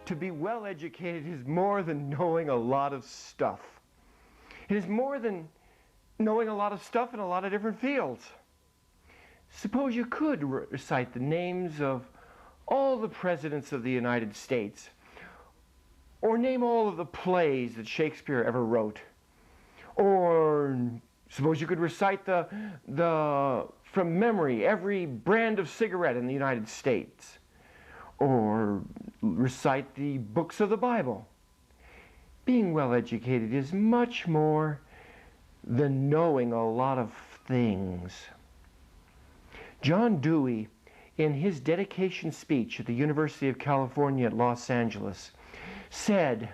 To be well educated is more than knowing a lot of stuff. It is more than knowing a lot of stuff in a lot of different fields. Suppose you could recite the names of all the presidents of the United States, or name all of the plays that Shakespeare ever wrote, or suppose you could recite from memory every brand of cigarette in the United States, or recite the books of the Bible. Being well educated is much more than knowing a lot of things. John Dewey, in his dedication speech at the University of California at Los Angeles, said,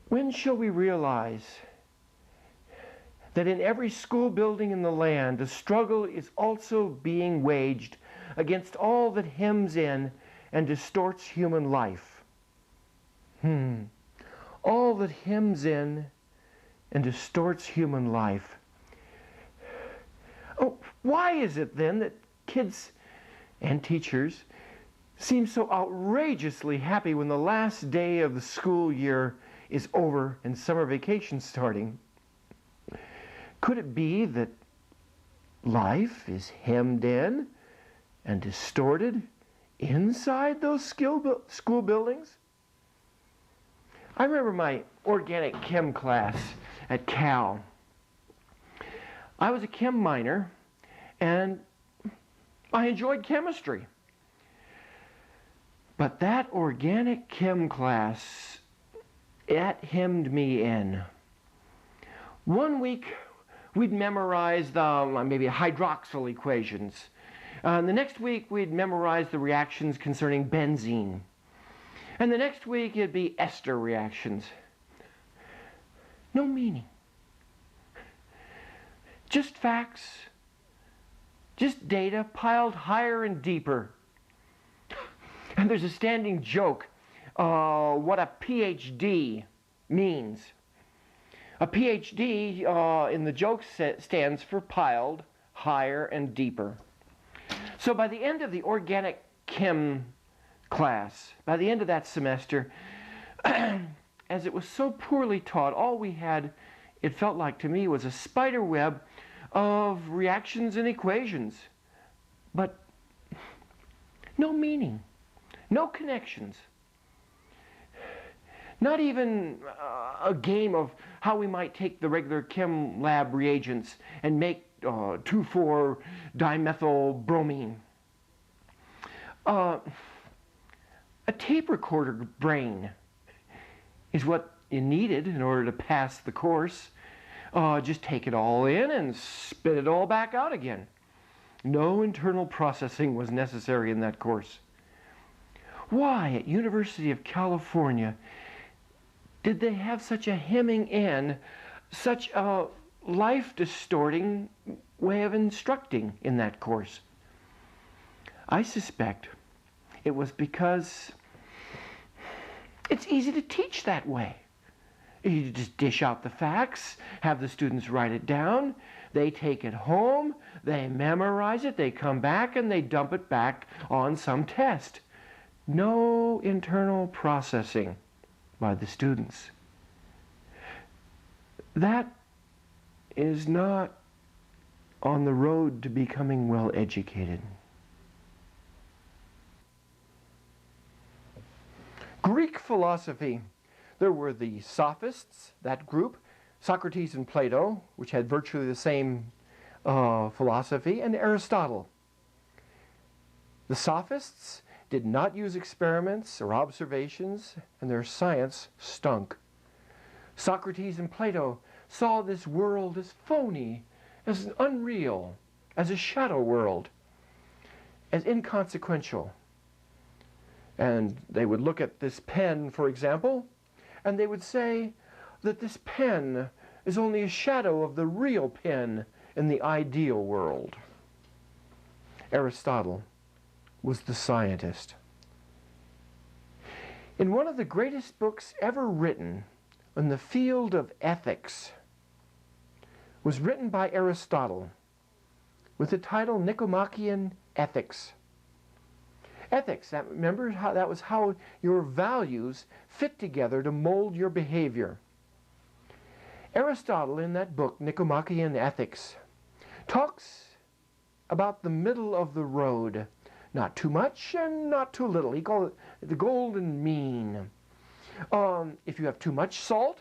"When shall we realize that in every school building in the land, a struggle is also being waged against all that hems in and distorts human life?" All that hems in and distorts human life. Oh, why is it then that kids and teachers seem so outrageously happy when the last day of the school year is over and summer vacation starting? Could it be that life is hemmed in and distorted inside those school buildings? I remember my organic chem class at Cal. I was a chem minor, and I enjoyed chemistry. But that organic chem class, it hemmed me in. One week, we'd memorize maybe hydroxyl equations. The next week, we'd memorize the reactions concerning benzene. And the next week, it'd be ester reactions. No meaning. Just facts. Just data piled higher and deeper. And there's a standing joke what a PhD means. A PhD in the joke stands for piled higher and deeper. So by the end of the organic chem class, by the end of that semester, as it was so poorly taught, all we had, it felt like to me, was a spider web of reactions and equations, but no meaning, no connections, not even a game of how we might take the regular chem lab reagents and make 2,4-dimethylbromine. A tape recorder brain is what you needed in order to pass the course. Just take it all in and spit it all back out again. No internal processing was necessary in that course. Why, at University of California, did they have such a hemming in, such a life-distorting way of instructing in that course? I suspect it was because it's easy to teach that way. You just dish out the facts, have the students write it down, they take it home, they memorize it, they come back and they dump it back on some test. No internal processing by the students. That is not on the road to becoming well educated. Greek philosophy. There were the Sophists, that group, Socrates and Plato, which had virtually the same philosophy, and Aristotle. The Sophists did not use experiments or observations, and their science stunk. Socrates and Plato saw this world as phony, as unreal, as a shadow world, as inconsequential. And they would look at this pen, for example, and they would say that this pen is only a shadow of the real pen in the ideal world. Aristotle was the scientist. In one of the greatest books ever written in the field of ethics, was written by Aristotle with the title Nicomachean Ethics. Ethics, remember how that was how your values fit together to mold your behavior. Aristotle, in that book, Nicomachean Ethics, talks about the middle of the road. Not too much and not too little. He called it the golden mean. If you have too much salt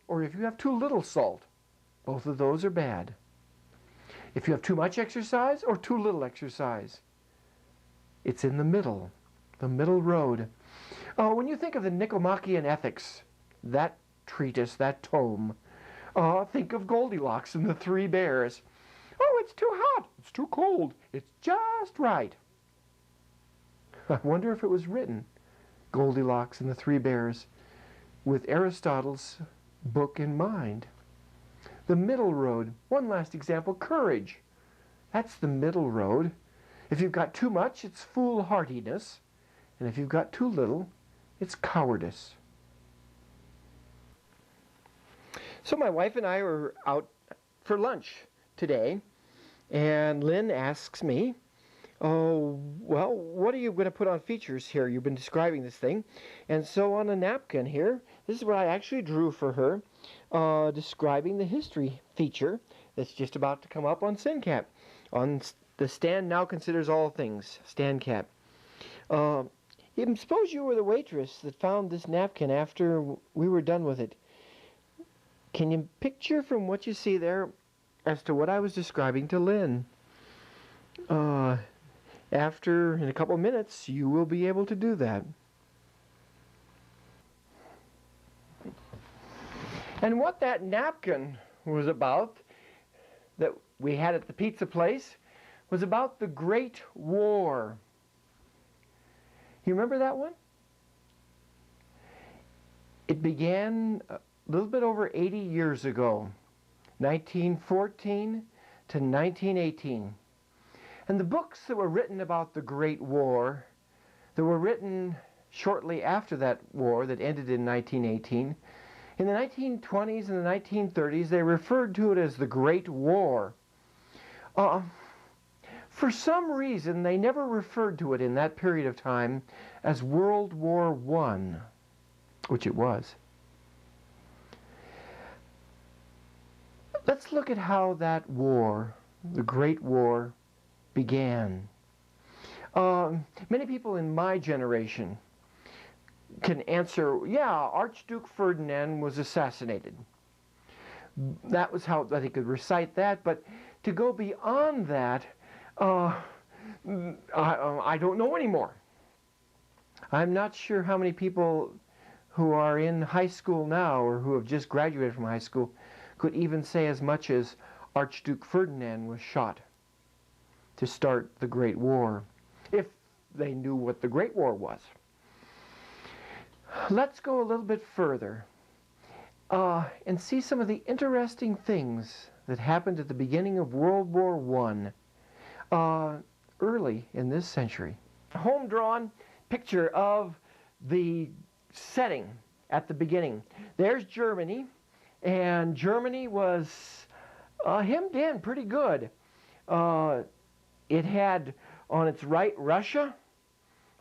or if you have too little salt, both of those are bad. If you have too much exercise or too little exercise, it's in the middle road. When you think of the Nicomachean Ethics, that treatise, that tome, think of Goldilocks and the Three Bears. Oh, it's too hot, it's too cold, it's just right. I wonder if it was written, Goldilocks and the Three Bears, with Aristotle's book in mind. The middle road. One last example, courage. That's the middle road. If you've got too much, it's foolhardiness. And if you've got too little, it's cowardice. So my wife and I were out for lunch today, and Lynn asks me, oh, well, what are you going to put on features here? You've been describing this thing. And so on a napkin here, this is what I actually drew for her, describing the history feature that's just about to come up on SynCap. On the Stand Now Considers All Things, StanCap. Suppose you were the waitress that found this napkin after we were done with it. Can you picture from what you see there as to what I was describing to Lynn? In a couple minutes, you will be able to do that. And what that napkin was about, that we had at the pizza place, was about the Great War. You remember that one? It began a little bit over 80 years ago, 1914 to 1918. And the books that were written about the Great War, that were written shortly after that war that ended in 1918, in the 1920s and the 1930s, they referred to it as the Great War. For some reason, they never referred to it in that period of time as World War I, which it was. Let's look at how that war, the Great War, began. Many people in my generation can answer, yeah, Archduke Ferdinand was assassinated. That was how they could recite that, but to go beyond that, I don't know anymore. I'm not sure how many people who are in high school now or who have just graduated from high school could even say as much as Archduke Ferdinand was shot to start the Great War, if they knew what the Great War was. Let's go a little bit further and see some of the interesting things that happened at the beginning of World War I, early in this century. A home-drawn picture of the setting at the beginning. There's Germany, and Germany was hemmed in pretty good. It had on its right Russia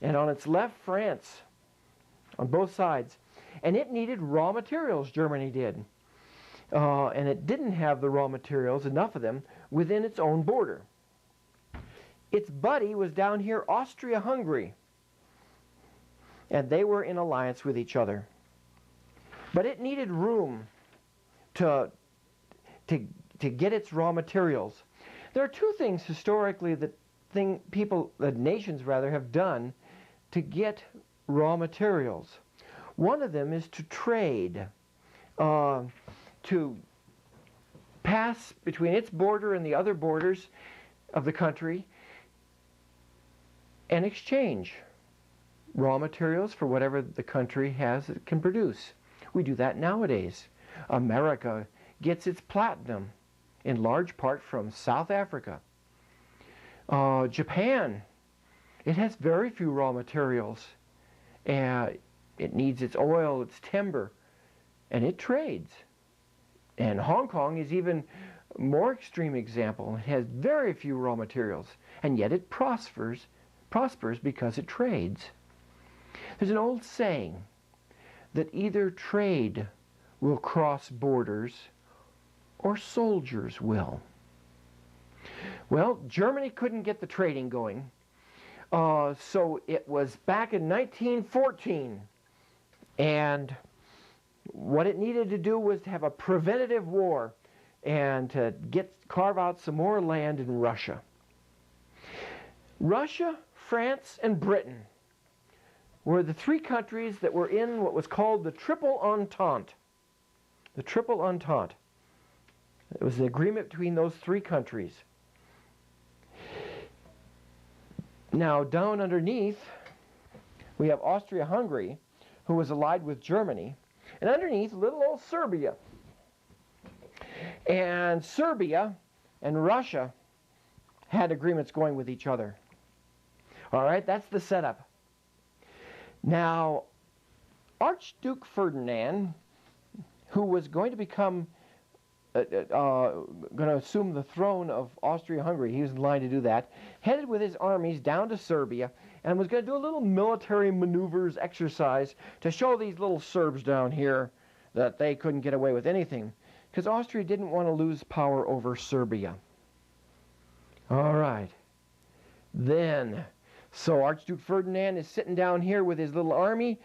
and on its left France, on both sides. And it needed raw materials, Germany did. And it didn't have the raw materials, enough of them, within its own border. Its buddy was down here, Austria-Hungary. And they were in alliance with each other. But it needed room to get its raw materials. There are two things historically that nations rather have done to get raw materials. One of them is to trade, to pass between its border and the other borders of the country and exchange raw materials for whatever the country has that can produce. We do that nowadays. America gets its platinum in large part from South Africa. Japan, it has very few raw materials. It needs its oil, its timber, and it trades. And Hong Kong is even a more extreme example. It has very few raw materials, and yet it prospers prospers because it trades. There's an old saying that either trade will cross borders or soldiers will. Well, Germany couldn't get the trading going, so it was back in 1914, and what it needed to do was to have a preventative war and to carve out some more land in Russia. Russia, France, and Britain were the three countries that were in what was called the Triple Entente. The Triple Entente. It was the agreement between those three countries. Now, down underneath, we have Austria-Hungary, who was allied with Germany, and underneath, little old Serbia. And Serbia and Russia had agreements going with each other. All right, that's the setup. Now, Archduke Ferdinand, who was going to become, going to assume the throne of Austria-Hungary, he was in line to do that, headed with his armies down to Serbia and was going to do a little military maneuvers exercise to show these little Serbs down here that they couldn't get away with anything, because Austria didn't want to lose power over Serbia. All right. Then, so Archduke Ferdinand is sitting down here with his little army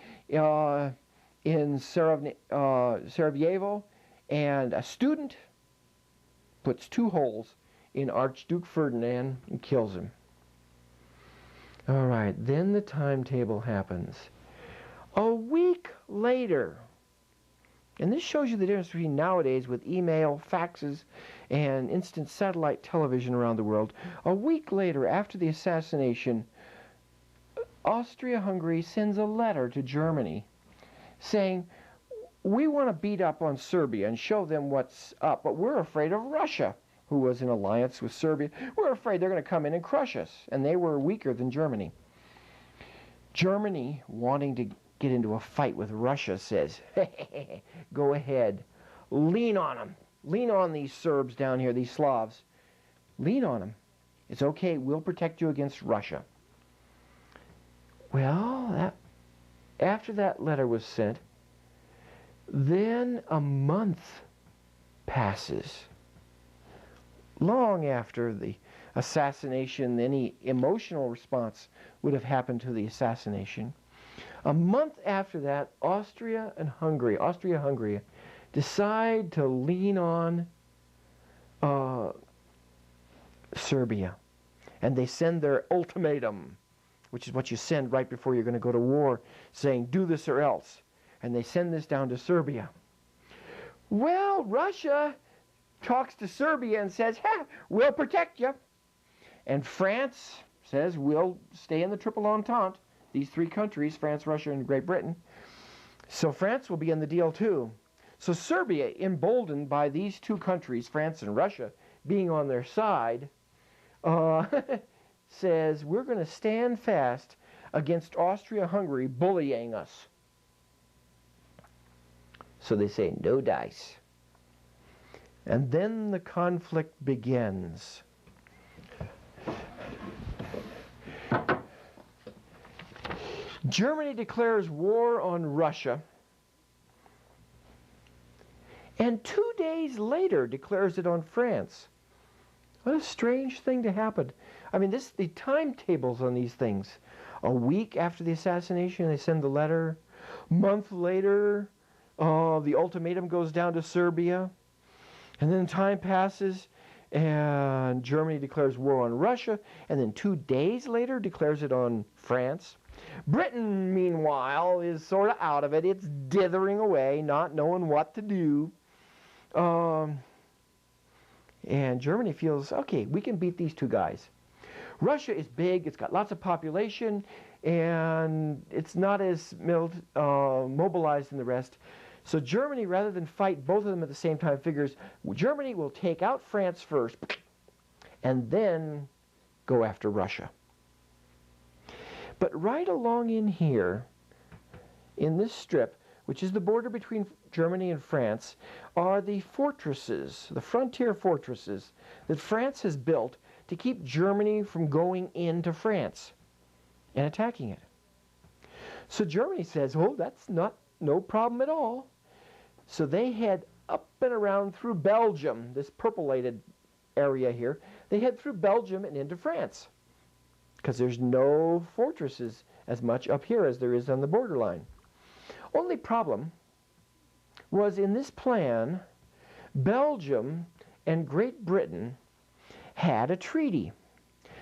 in Sarajevo, and a student puts two holes in Archduke Ferdinand and kills him. All right, then the timetable happens. A week later, and this shows you the difference between nowadays with email, faxes, and instant satellite television around the world. A week later, after the assassination, Austria-Hungary sends a letter to Germany saying, we want to beat up on Serbia and show them what's up, but we're afraid of Russia, who was in alliance with Serbia. We're afraid they're going to come in and crush us, and they were weaker than Germany. Germany, wanting to get into a fight with Russia, says, go ahead, lean on them. Lean on these Serbs down here, these Slavs. Lean on them. It's okay, we'll protect you against Russia. Well, after that letter was sent, then a month passes. Long after the assassination, any emotional response would have happened to the assassination. A month after that, Austria-Hungary decide to lean on Serbia. And they send their ultimatum, which is what you send right before you're going to go to war, saying, do this or else. And they send this down to Serbia. Well, Russia talks to Serbia and says, we'll protect you. And France says, we'll stay in the Triple Entente. These three countries, France, Russia, and Great Britain. So France will be in the deal too. So Serbia, emboldened by these two countries, France and Russia, being on their side, says, we're going to stand fast against Austria-Hungary bullying us. So they say, no dice. And then the conflict begins. Germany declares war on Russia, and 2 days later declares it on France. What a strange thing to happen. I mean, the timetables on these things. A week after the assassination, they send the letter. A month later, the ultimatum goes down to Serbia. And then time passes, and Germany declares war on Russia, and then 2 days later declares it on France. Britain, meanwhile, is sort of out of it. It's dithering away, not knowing what to do. And Germany feels, okay, we can beat these two guys. Russia is big, it's got lots of population, and it's not as mobilized in the rest. So Germany, rather than fight both of them at the same time, figures Germany will take out France first and then go after Russia. But right along in here, in this strip, which is the border between Germany and France, are the fortresses, the frontier fortresses that France has built to keep Germany from going into France. and attacking it. So Germany says, oh, that's no problem at all. So they head up and around through Belgium, this purpleated area here. They head through Belgium and into France, because there's no fortresses as much up here as there is on the borderline. Only problem was in this plan, Belgium and Great Britain had a treaty.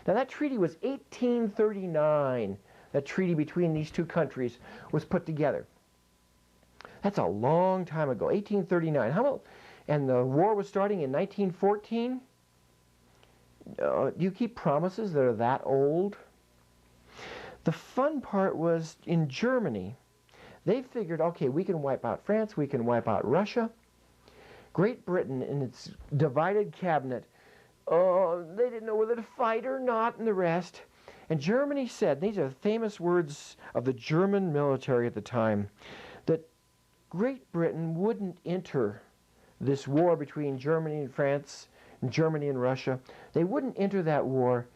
Now that treaty was 1839. That treaty between these two countries was put together. That's a long time ago, 1839. And the war was starting in 1914? Do you keep promises that are that old? The fun part was in Germany. They figured, okay, we can wipe out France, we can wipe out Russia. Great Britain, in its divided cabinet, they didn't know whether to fight or not and the rest. And Germany said, these are famous words of the German military at the time, that Great Britain wouldn't enter this war between Germany and France and Germany and Russia. They wouldn't enter that war,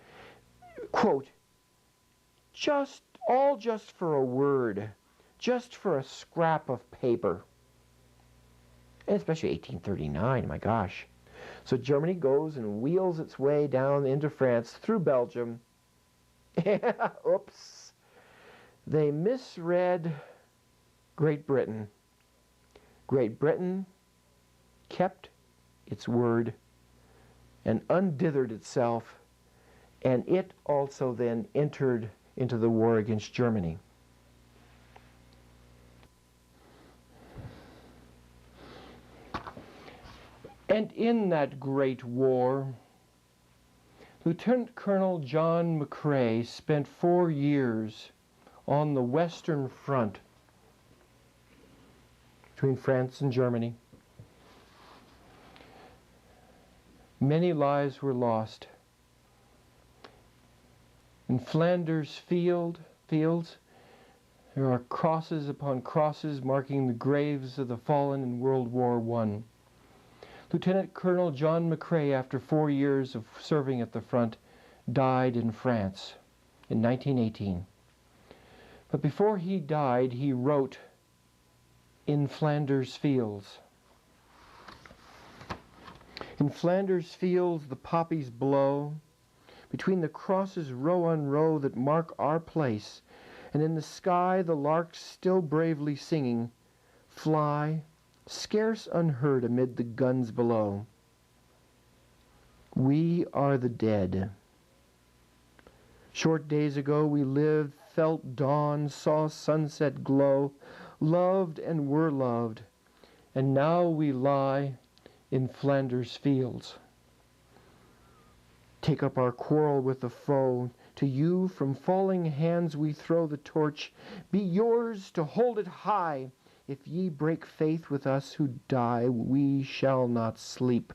quote, just for a word, just for a scrap of paper. And especially 1839, my gosh. So Germany goes and wheels its way down into France through Belgium. Oops. They misread Great Britain. Great Britain kept its word and undithered itself, and it also then entered into the war against Germany. And in that great war, Lieutenant Colonel John McCrae spent 4 years on the Western Front between France and Germany. Many lives were lost. In Flanders Fields, there are crosses upon crosses marking the graves of the fallen in World War I. Lieutenant Colonel John McCrae, after 4 years of serving at the front, died in France in 1918. But before he died, he wrote In Flanders Fields. In Flanders Fields the poppies blow, between the crosses row on row that mark our place, and in the sky the larks still bravely singing fly, scarce unheard amid the guns below. We are the dead. Short days ago we lived, felt dawn, saw sunset glow, loved and were loved, and now we lie in Flanders Fields. Take up our quarrel with the foe. To you from falling hands we throw the torch. Be yours to hold it high. If ye break faith with us who die, we shall not sleep,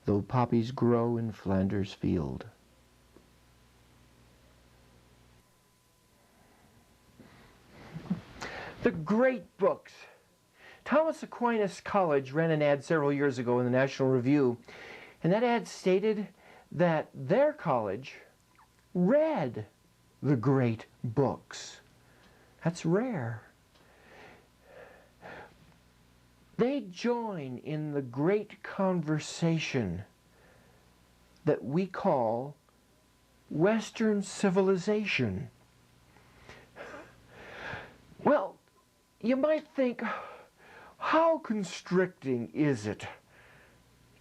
though poppies grow in Flanders Field. The great books. Thomas Aquinas College ran an ad several years ago in the National Review, and that ad stated that their college read the great books. That's rare. They join in the great conversation that we call Western civilization. Well, you might think, how constricting is it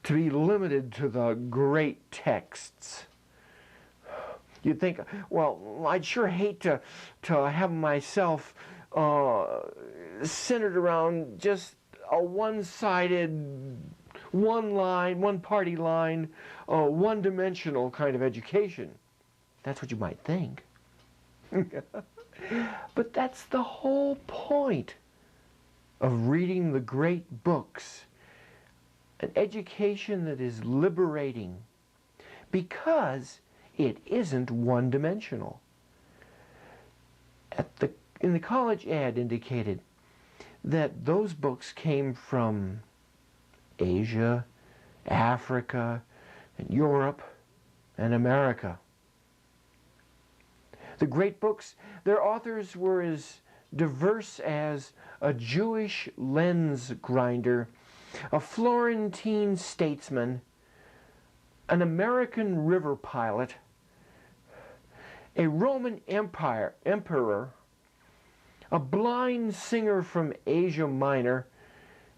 to be limited to the great texts? You'd think, well, I'd sure hate to have myself centered around just a one-sided, one-party line, one-dimensional kind of education. That's what you might think. But that's the whole point of reading the great books. An education that is liberating because it isn't one-dimensional. In the college ad indicated that those books came from Asia, Africa, and Europe, and America. The great books, their authors were as diverse as a Jewish lens grinder, a Florentine statesman, an American river pilot, a Roman emperor, a blind singer from Asia Minor,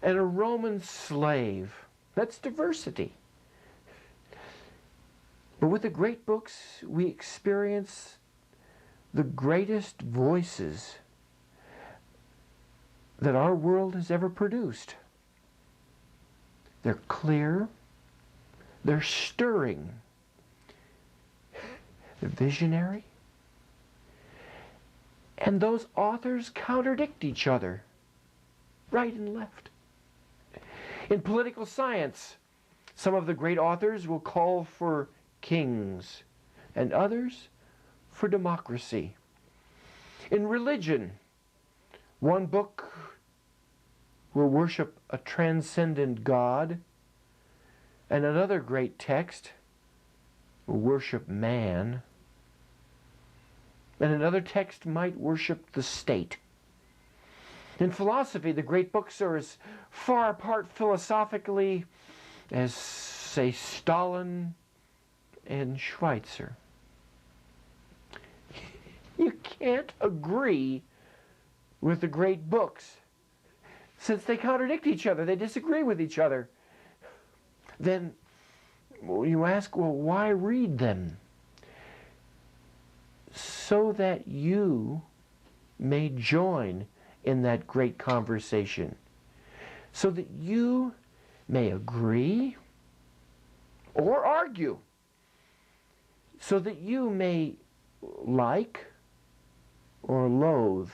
and a Roman slave. That's diversity. But with the great books, we experience the greatest voices that our world has ever produced. They're clear, they're stirring, they're visionary, and those authors contradict each other, right and left. In political science, some of the great authors will call for kings, and others for democracy. In religion, one book will worship a transcendent God, and another great text will worship man, and another text might worship the state. In philosophy, the great books are as far apart philosophically as, say, Stalin and Schweitzer. You can't agree with the great books since they contradict each other, they disagree with each other. Then you ask, well, why read them? So that you may join in that great conversation. So that you may agree or argue. So that you may like or loathe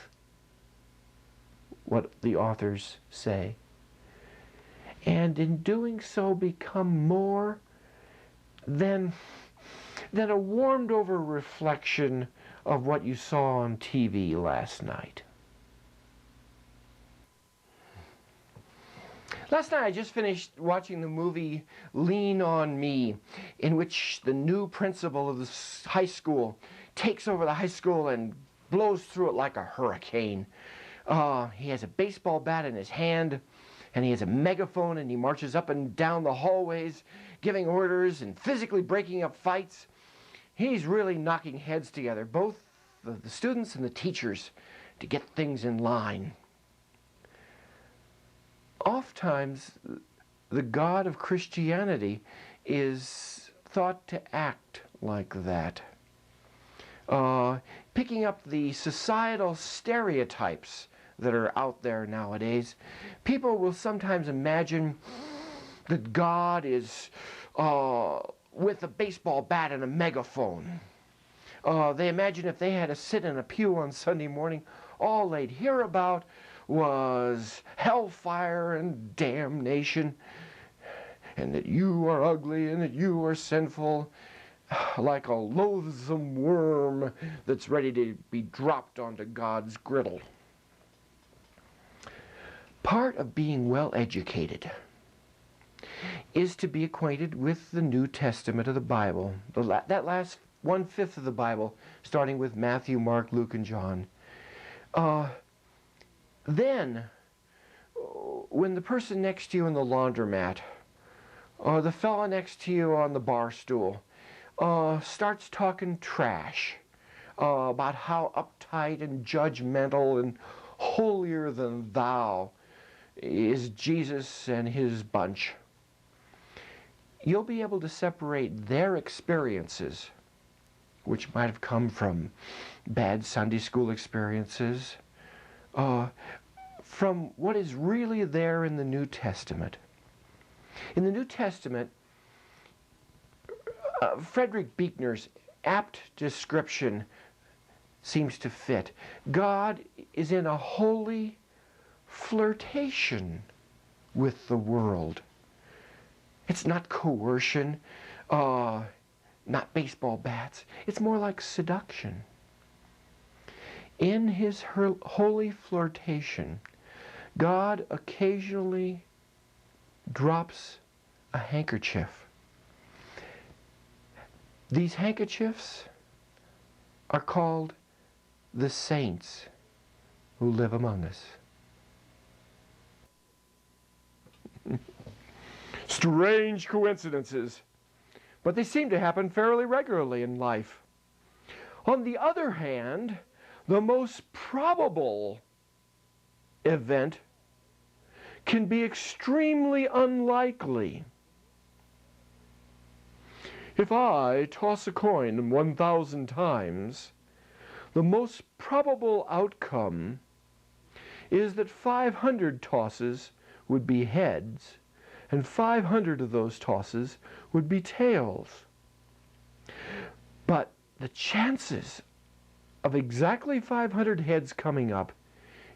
what the authors say. And in doing so become more than a warmed over reflection of what you saw on TV last night. Last night I just finished watching the movie Lean on Me, in which the new principal of the high school takes over the high school and blows through it like a hurricane. He has a baseball bat in his hand, and he has a megaphone, and he marches up and down the hallways giving orders and physically breaking up fights. He's really knocking heads together, both the students and the teachers, to get things in line. Oftentimes, the God of Christianity is thought to act like that. Picking up the societal stereotypes that are out there nowadays, people will sometimes imagine that God is with a baseball bat and a megaphone. They imagine if they had to sit in a pew on Sunday morning, all they'd hear about was hellfire and damnation, and that you are ugly and that you are sinful, like a loathsome worm that's ready to be dropped onto God's griddle. Part of being well educated is to be acquainted with the New Testament of the Bible, that last 1/5 of the Bible, starting with Matthew, Mark, Luke, and John. Then, when the person next to you in the laundromat, or the fella next to you on the bar stool, starts talking trash about how uptight and judgmental and holier than thou is Jesus and his bunch, you'll be able to separate their experiences, which might have come from bad Sunday school experiences, from what is really there in the New Testament. In the New Testament, Frederick Buechner's apt description seems to fit. God is in a holy flirtation with the world. It's not coercion, not baseball bats. It's more like seduction. In his holy flirtation, God occasionally drops a handkerchief. These handkerchiefs are called the saints who live among us. Strange coincidences, but they seem to happen fairly regularly in life. On the other hand, the most probable event can be extremely unlikely. If I toss a coin 1,000 times, the most probable outcome is that 500 tosses would be heads, and 500 of those tosses would be tails. But the chances of exactly 500 heads coming up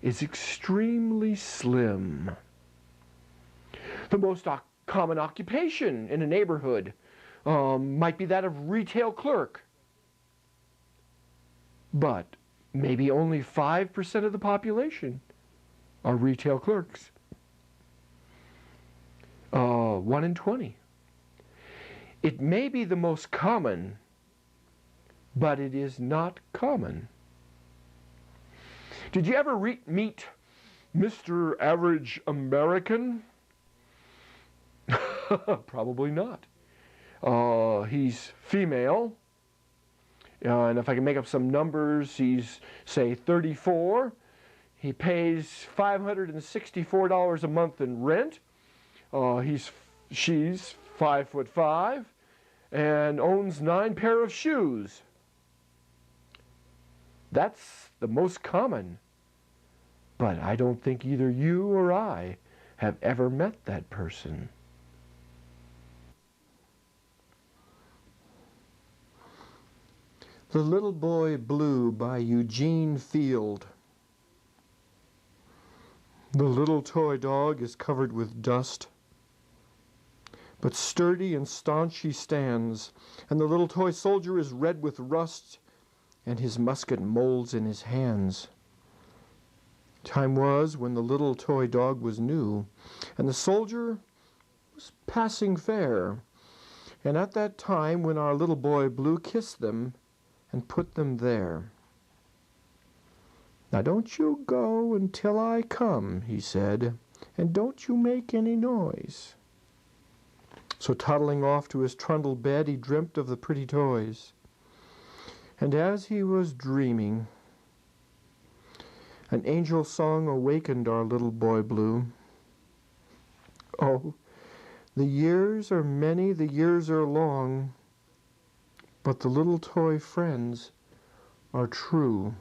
is extremely slim. The most common occupation in a neighborhood might be that of retail clerk. But maybe only 5% of the population are retail clerks. 1 in 20. It may be the most common, but it is not common. Did you ever meet Mr. Average American? Probably not. He's female, and if I can make up some numbers, he's, say, 34. He pays $564 a month in rent. She's 5'5" and owns 9 pair of shoes. That's the most common. But I don't think either you or I have ever met that person. The Little Boy Blue by Eugene Field. The little toy dog is covered with dust, but sturdy and staunch he stands, and the little toy soldier is red with rust, and his musket molds in his hands. Time was when the little toy dog was new, and the soldier was passing fair, and at that time when our little boy Blue kissed them and put them there. "Now don't you go until I come," he said, "and don't you make any noise." So toddling off to his trundle bed, he dreamt of the pretty toys. And as he was dreaming, an angel song awakened our little boy Blue. Oh, the years are many, the years are long, but the little toy friends are true.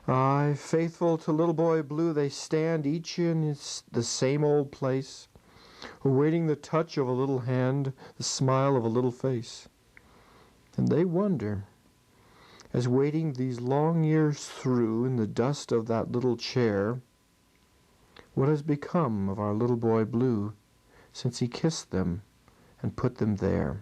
Aye, faithful to little boy Blue, they stand each in the same old place, awaiting the touch of a little hand, the smile of a little face. And they wonder, as waiting these long years through in the dust of that little chair, what has become of our little boy Blue since he kissed them and put them there.